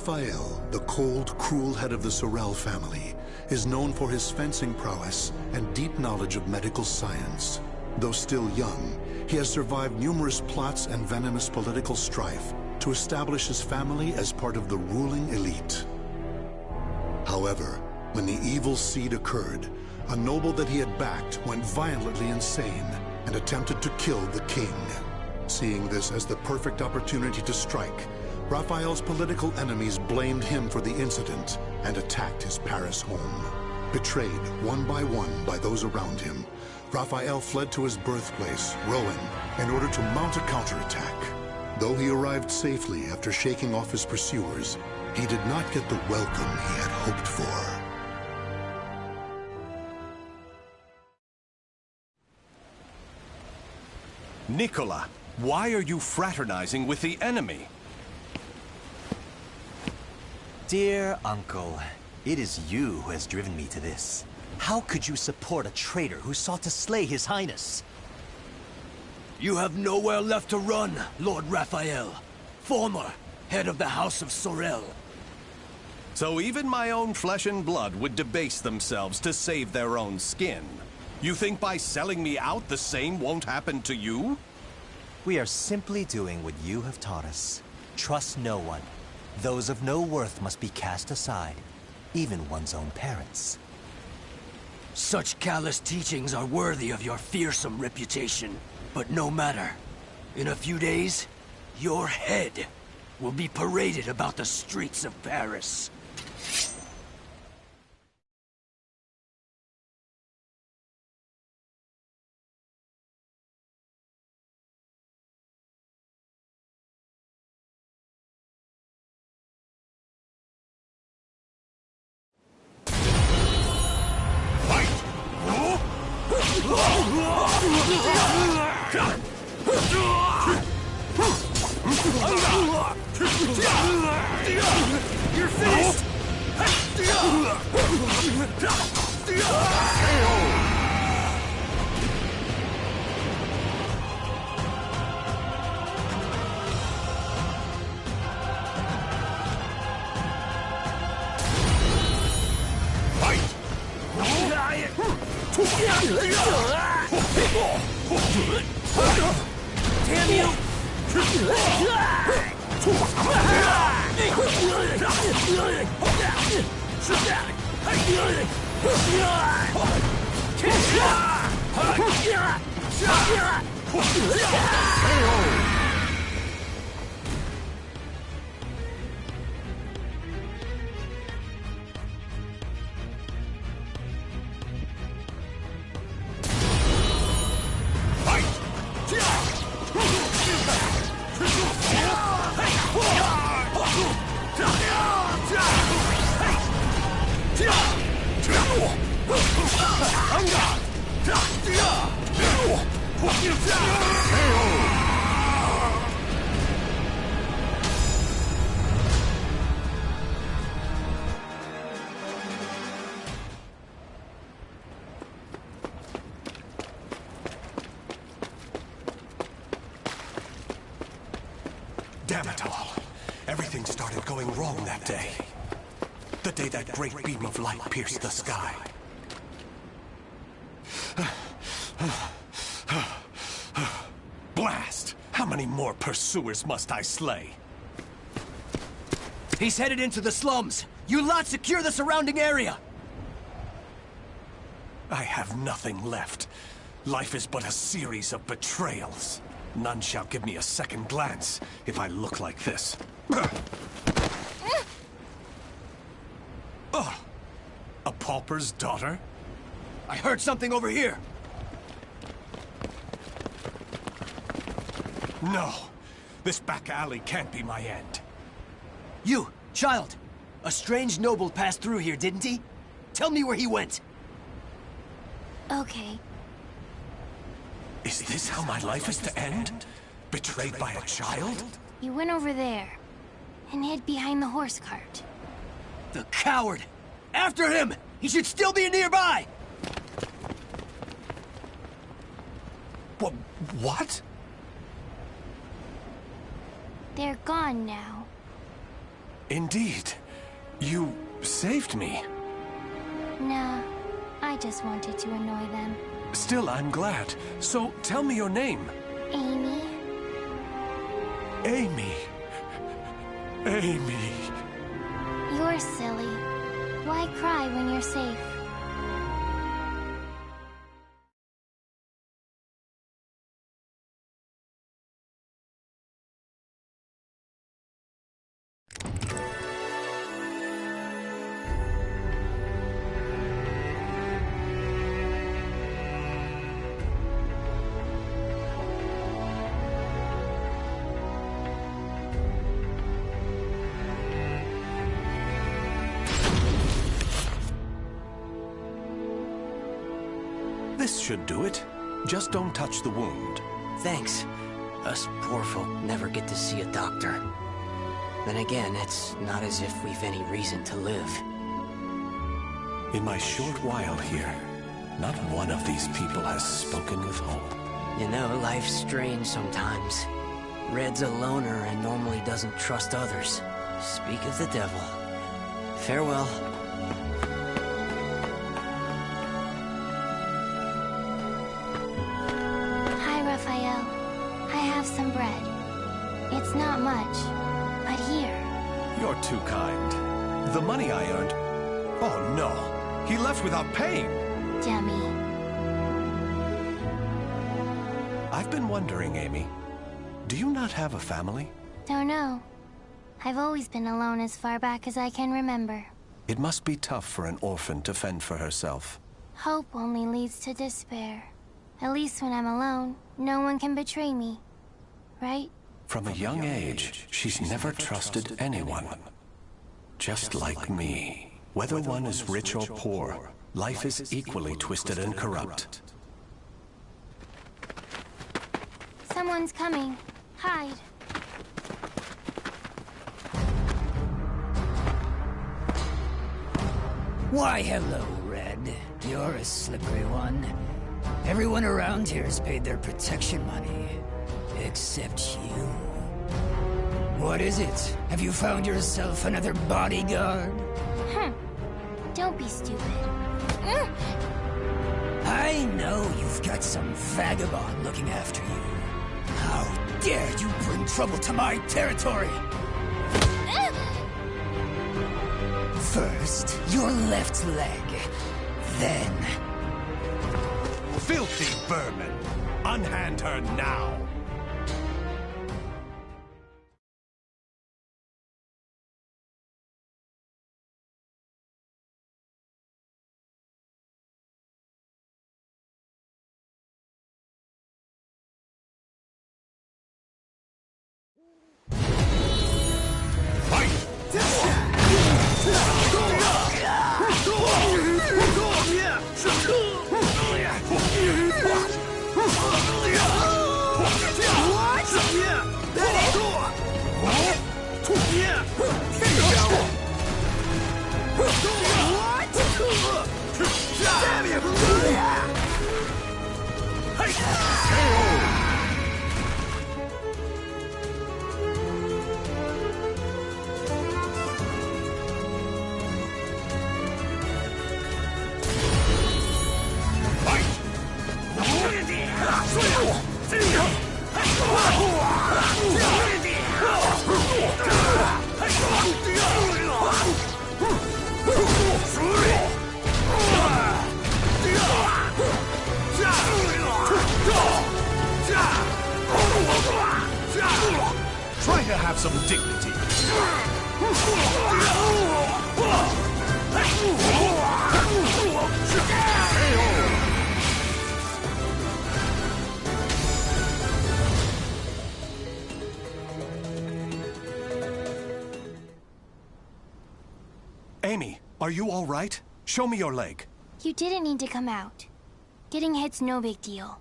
Рафаэль, the cold, cruel head of the Sorel family, is known for his fencing prowess and deep knowledge of medical science. Though still young, he has survived numerous plots and venomous political strife to establish his family as part of the ruling elite. However, when the evil seed occurred, a noble that he had backed went violently insane and attempted to kill the king. Seeing this as the perfect opportunity to strike, Raphael's political enemies blamed him for the incident and attacked his Paris home. Betrayed one by those around him, Raphael fled to his birthplace, Rouen, in order to mount a counterattack. Though he arrived safely after shaking off his pursuers, he did not get the welcome he had hoped for. Nicola, why are you fraternizing with the enemy? Dear uncle, it is you who has driven me to this. How could you support a traitor who sought to slay His Highness? You have nowhere left to run, Lord Raphael, former head of the House of Sorel. So even my own flesh and blood would debase themselves to save their own skin. You think by selling me out the same won't happen to you? We are simply doing what you have taught us. Trust no one. Those of no worth must be cast aside, even one's own parents. Such callous teachings are worthy of your fearsome reputation. But no matter. In a few days, your head will be paraded about the streets of Paris. You're finished! Damn you! Damn it all. Everything started going wrong that day. The day that great beam of light pierced the sky. Blast! How many more pursuers must I slay? He's headed into the slums. You lot secure the surrounding area. I have nothing left. Life is but a series of betrayals. None shall give me a second glance if I look like this. Oh, a pauper's daughter? I heard something over here. No, this back alley can't be my end. You, child. A strange noble passed through here, didn't he? Tell me where he went. Okay. Is this how my life is to end? Betrayed by a child? He went over there and hid behind the horse cart. The coward! After him! He should still be nearby! What? They're gone now. Indeed. You saved me. Nah, I just wanted to annoy them. Still, I'm glad. So, tell me your name. Amy? Amy. Amy. You're silly. Why cry when you're safe? This should do it. Just don't touch the wound. Thanks. Us poor folk never get to see a doctor. Then again, it's not as if we've any reason to live. In my short while here, not one of these people has spoken with hope. You know, life's strange sometimes. Red's a loner and normally doesn't trust others. Speak of the devil. Farewell. Hi, Raphael. I have some bread. It's not much, but here. You're too kind. The money I earned... Oh no! He left without paying! Dummy. I've been wondering, Amy. Do you not have a family? Don't know. I've always been alone as far back as I can remember. It must be tough for an orphan to fend for herself. Hope only leads to despair. At least when I'm alone, no one can betray me. Right? From a young age, she's never trusted anyone. Just like me. Whether one is rich or poor, life is equally twisted and corrupt. Someone's coming. Hide. Why, hello, Red. You're a slippery one. Everyone around here's paid their protection money. Except you. What is it? Have you found yourself another bodyguard? Don't be stupid. I know you've got some vagabond looking after you. How dare you bring trouble to my territory? First, your left leg. Then... Filthy vermin! Unhand her now! Try to have some dignity. Amy, are you all right? Show me your leg. You didn't need to come out. Getting hit's no big deal.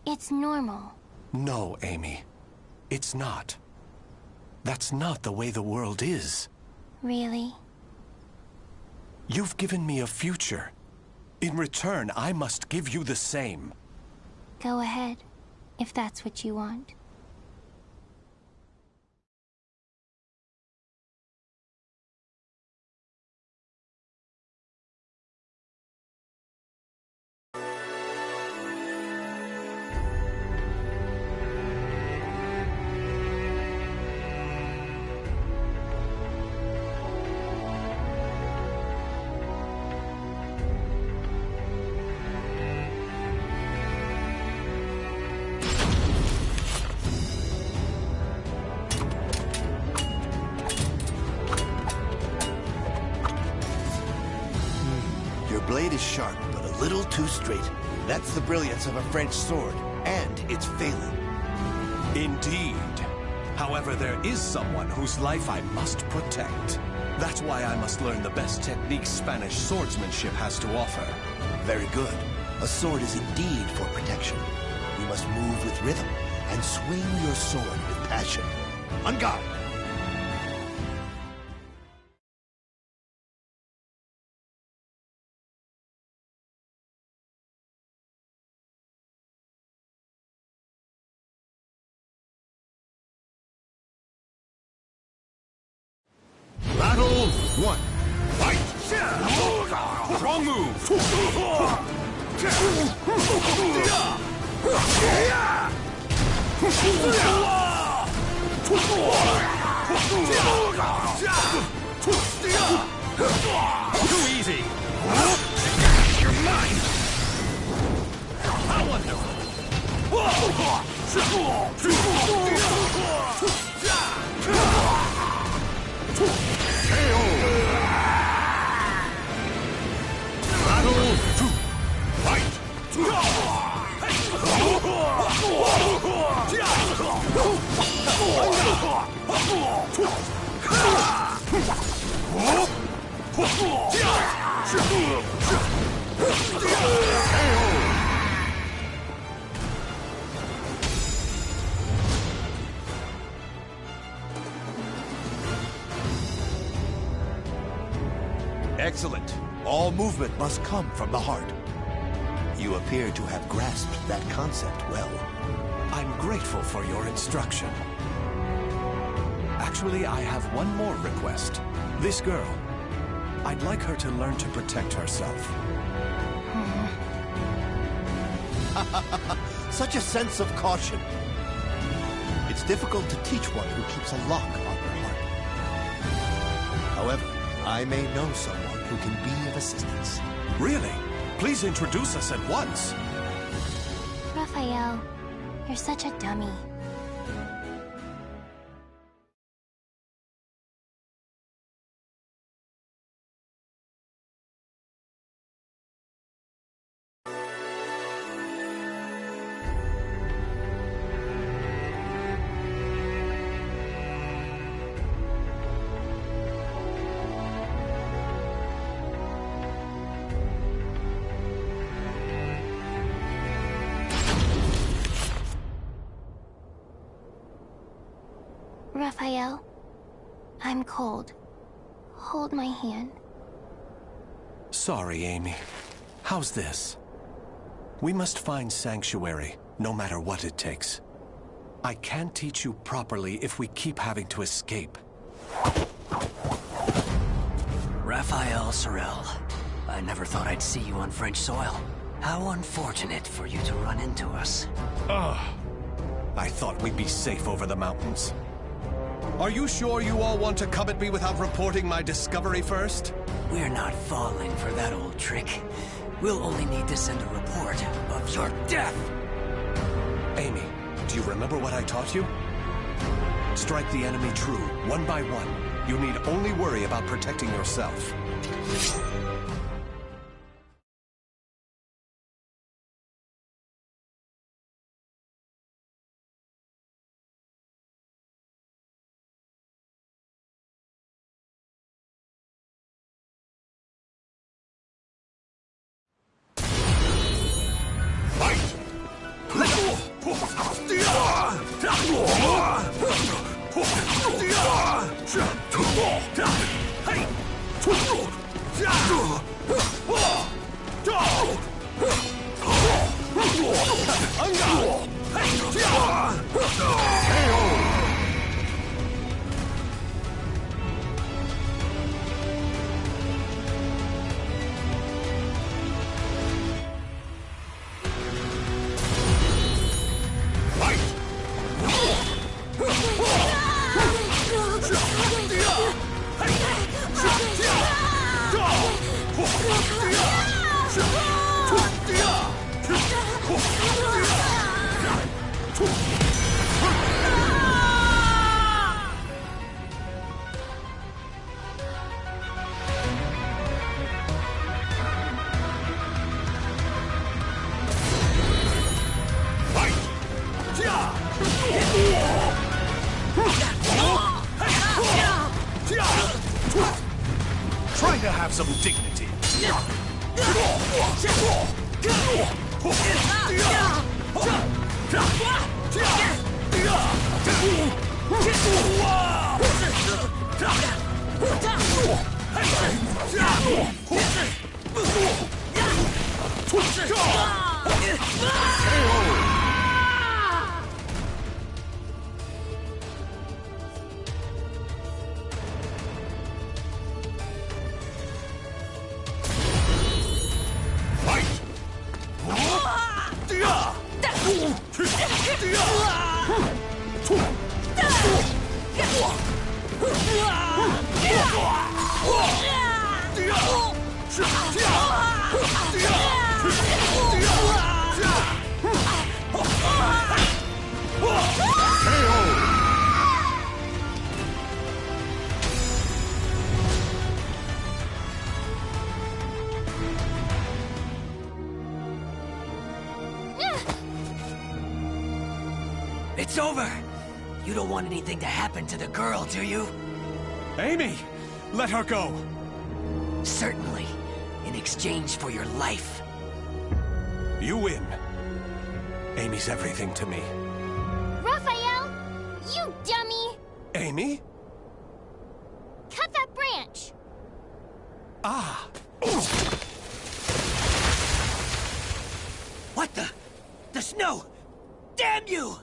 It's normal. No, Amy. It's not. That's not the way the world is. Really? You've given me a future. In return, I must give you the same. Go ahead, if that's what you want. blade is sharp, but a little too straight. That's the brilliance of a French sword, and it's failing. Indeed. However, there is someone whose life I must protect. That's why I must learn the best techniques Spanish swordsmanship has to offer. Very good. A sword is indeed for protection. You must move with rhythm and swing your sword with passion. On guard! Battle 1. Fight! Wrong move! Too easy! You're mine! How wonderful! Battle 2. Fight! Excellent. All movement must come from the heart. You appear to have grasped that concept well. I'm grateful for your instruction. Actually, I have one more request. This girl. I'd like her to learn to protect herself. Such a sense of caution. It's difficult to teach one who keeps a lock on her heart. However, I may know someone who can be of assistance. Really? Please introduce us at once. Raphael, you're such a dummy. Raphael, I'm cold. Hold my hand. Sorry, Amy. How's this? We must find sanctuary, no matter what it takes. I can't teach you properly if we keep having to escape. Raphael Sorel, I never thought I'd see you on French soil. How unfortunate for you to run into us. I thought we'd be safe over the mountains. Are you sure you all want to come at me without reporting my discovery first? We're not falling for that old trick. We'll only need to send a report of your death. Amy, do you remember what I taught you? Strike the enemy true, one by one. You need only worry about protecting yourself. Try to have some dignity. It's over! You don't want anything to happen to the girl, do you? Amy! Let her go! Certainly. In exchange for your life. You win. Amy's everything to me. Raphael! You dummy! Amy? Cut that branch! Ah! What the? The snow! Damn you!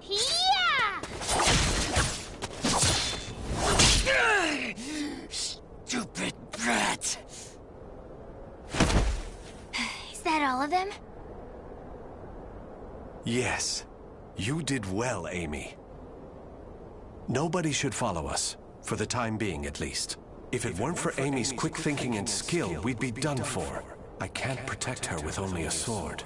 Yeah! Stupid brat! Is that all of them? Yes. You did well, Amy. Nobody should follow us, for the time being at least. If it weren't for Amy's quick thinking and skill, we'd be done for. I can't protect her with only a sword.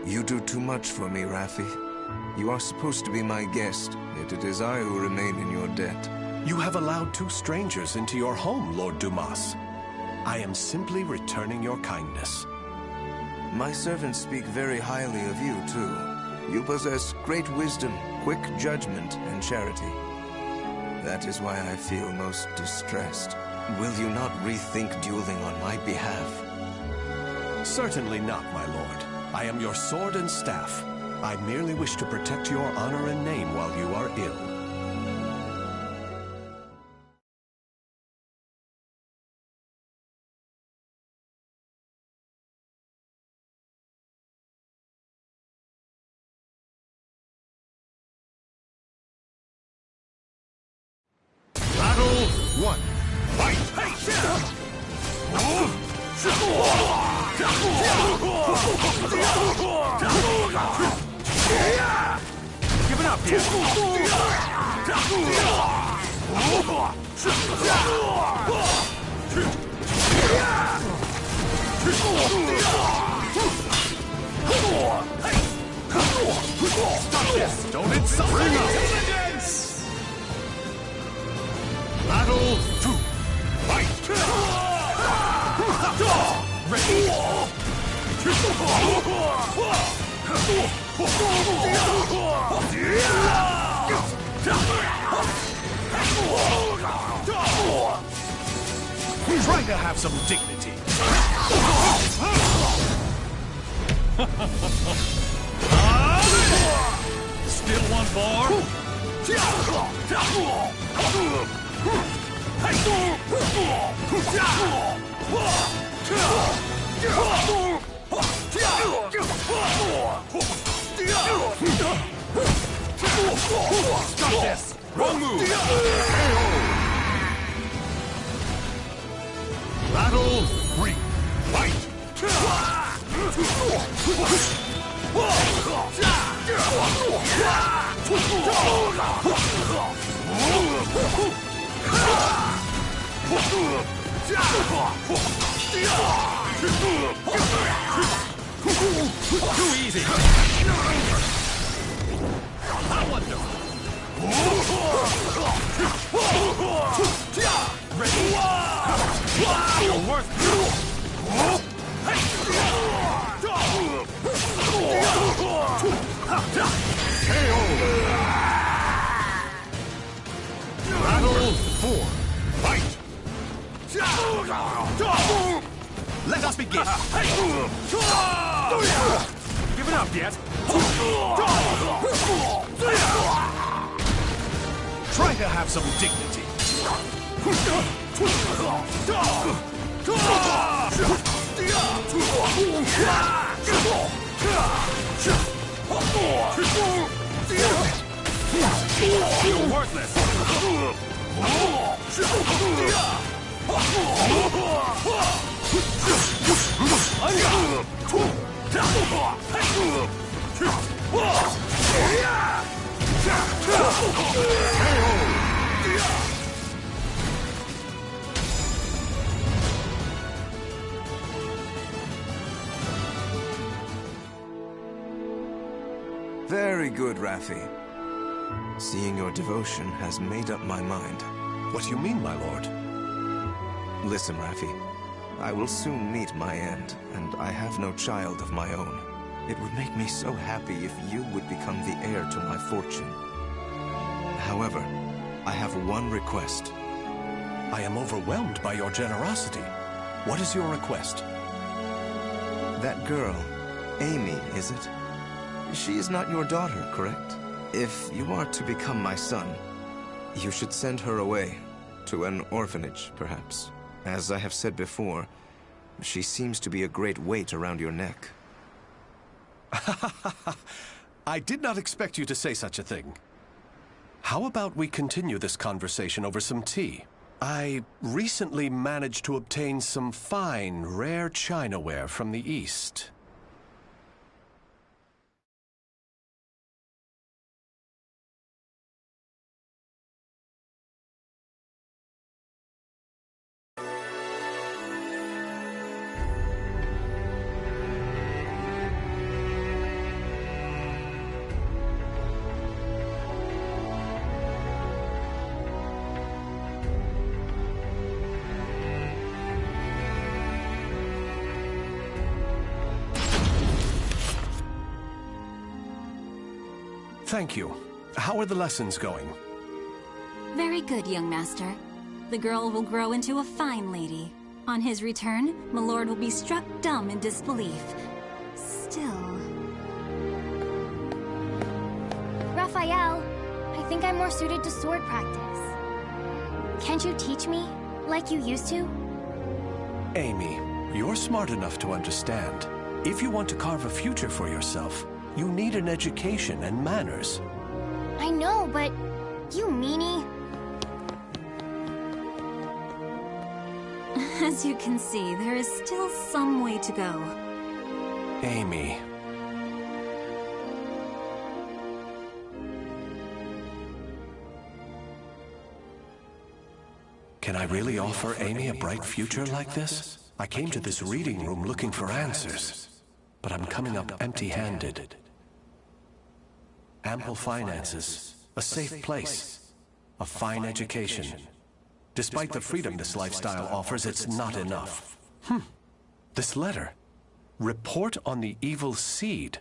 You do too much for me, Rafi. You are supposed to be my guest, yet it is I who remain in your debt. You have allowed two strangers into your home, Lord Dumas. I am simply returning your kindness. My servants speak very highly of you, too. You possess great wisdom, quick judgment, and charity. That is why I feel most distressed. Will you not rethink dueling on my behalf? Certainly not, my lord. I am your sword and staff. I merely wish to protect your honor and name while you are ill. Battle 1. Fight! Give it up here! Stop this! Don't insult me! Intelligence! Battle 2. Fight! Ready? Try to have some dignity. Still one more? Stop this! Wrong move! Battle 3. Too easy. That one does. Ready? You're worth Battle 4. Fight! Let us begin! Giving up yet? Try to have some dignity. You're worthless. Very good, Rafi. Seeing your devotion has made up my mind. What do you mean, my lord? Listen, Rafi. I will soon meet my end, and I have no child of my own. It would make me so happy if you would become the heir to my fortune. However, I have one request. I am overwhelmed by your generosity. What is your request? That girl, Amy, is it? She is not your daughter, correct? If you are to become my son, you should send her away, to an orphanage, perhaps. As I have said before, she seems to be a great weight around your neck. I did not expect you to say such a thing. How about we continue this conversation over some tea? I recently managed to obtain some fine, rare chinaware from the East. Thank you. How are the lessons going? Very good, young master. The girl will grow into a fine lady. On his return, my lord will be struck dumb in disbelief. Still... Raphael, I think I'm more suited to sword practice. Can't you teach me, like you used to? Amy, you're smart enough to understand. If you want to carve a future for yourself, you need an education and manners. I know, but you meanie. As you can see, there is still some way to go. Amy. Can I really offer Amy a bright future like this? I came to this reading room looking for answers, but I'm coming up empty-handed. Ample finances, a safe place, a fine education. Despite the freedom this lifestyle offers, it's not enough. This letter. Report on the evil seed.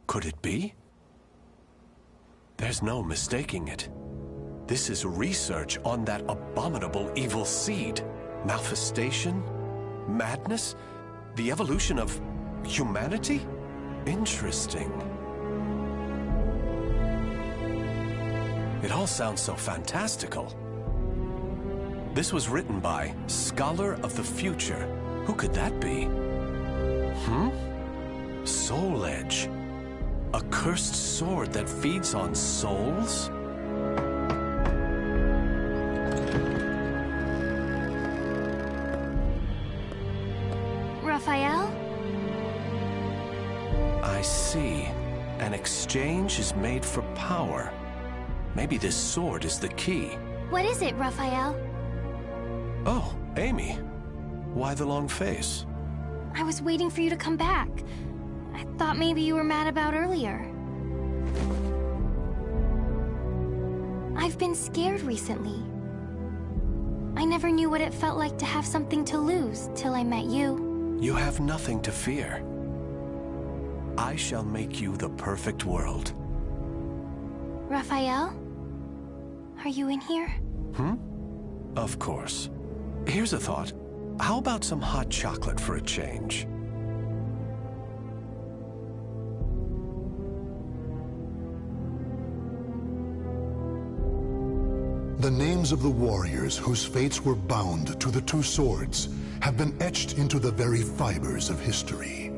Could it be? There's no mistaking it. This is research on that abominable evil seed. Malfestation? Madness? The evolution of humanity? Interesting. It all sounds so fantastical. This was written by Scholar of the Future. Who could that be? Soul Edge. A cursed sword that feeds on souls? Raphael? see. An exchange is made for power. Maybe this sword is the key. What is it, Raphael? Oh, Amy. Why the long face? I was waiting for you to come back. I thought maybe you were mad about earlier. I've been scared recently. I never knew what it felt like to have something to lose till I met you. You have nothing to fear. I shall make you the perfect world. Raphael? Are you in here? Of course. Here's a thought. How about some hot chocolate for a change? The names of the warriors whose fates were bound to the two swords have been etched into the very fibers of history.